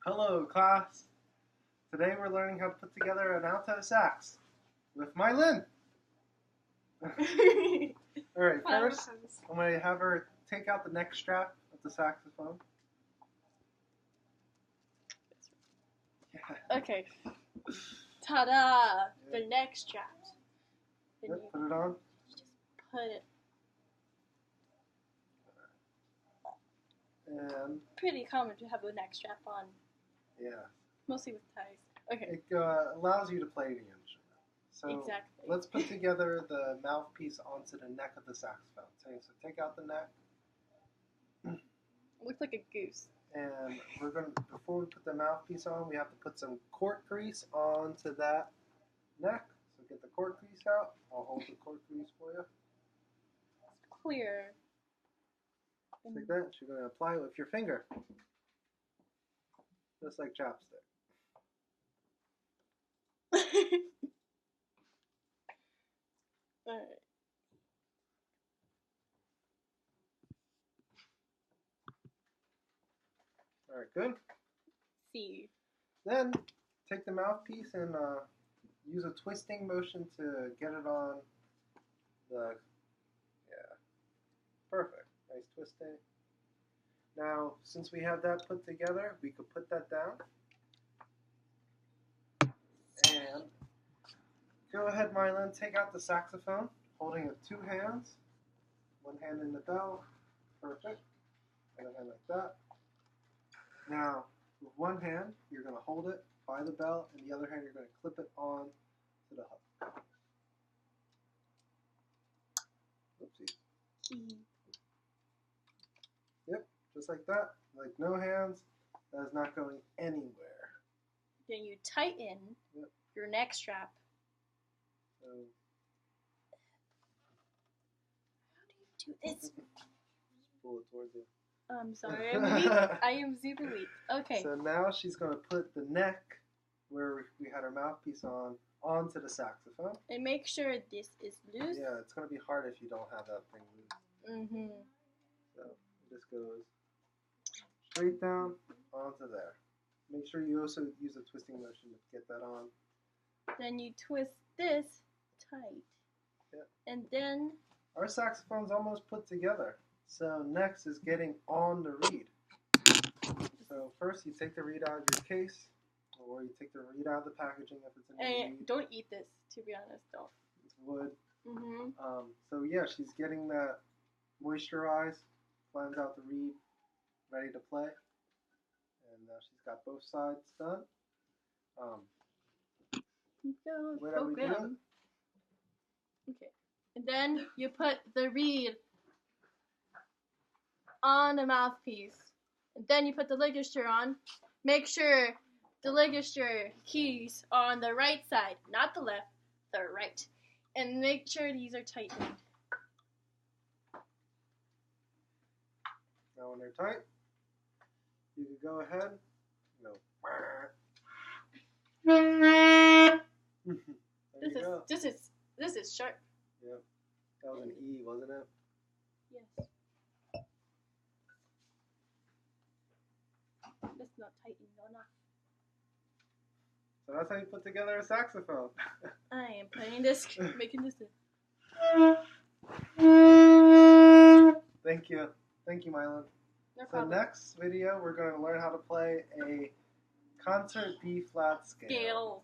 Hello, class. Today we're learning how to put together an alto sax with my Lynn. Alright, first I'm going to have her take out the neck strap of the saxophone. Yeah. Okay. Ta-da! The neck straps. Then Yep, put it on. just put it. And Pretty common to have a neck strap on, yeah, mostly with ties. Okay. it allows you to play the instrument. So Exactly. let's put together the mouthpiece onto the neck of the saxophone. So take out the neck. It looks like a goose. And we're going to, before we put the mouthpiece on, we have to put some cork grease onto that neck. So get the cork grease out. I'll hold the cork grease for you. It's clear. Just like that. You're going to apply it with your finger. Just like chapstick. Alright. Alright, good. See. Then take the mouthpiece and use a twisting motion to get it on the, perfect. Nice twisting. Now, since we have that put together, we could put that down. And go ahead, Mylon, take out the saxophone, holding it with two hands. One hand in the bell. Perfect. Other hand like that. Now, with one hand, you're going to hold it by the bell, and the other hand, you're going to clip it on to the hook. Oopsie. Yep, just like that. Like no hands. That is not going anywhere. Then you tighten your neck strap. So, How do you do this? just pull it towards you. I'm sorry, I'm weak. I am super weak. Okay. So now she's going to put the neck, where we had our mouthpiece on, onto the saxophone. And make sure this is loose. Yeah, it's going to be hard if you don't have that thing loose. Mm-hmm. So it just goes straight down onto there. Make sure you also use a twisting motion to get that on. Then you twist this tight. Yep. And then Our saxophone's almost put together. So next is getting on the reed. So first you take the reed out of your case, or you take the reed out of the packaging if it's in the reed. don't eat this, to be honest, don't. It's wood. Mm-hmm. So yeah, she's getting that moisturized, plans out the reed, ready to play. And she's got both sides done. What are we doing? Okay. And then you put the reed on the mouthpiece. And then you put the ligature on. Make sure the ligature keys are on the right side, not the left, the right. And make sure these are tightened. Now when they're tight, you can go ahead. No. This is sharp. Yep. That was an E, wasn't it? Yes. That's not tightened enough. So that's how you put together a saxophone. I am playing this, making this. Thank you. Thank you, Mylon. No So problem. next video, we're going to learn how to play a concert B-flat scale. Scale.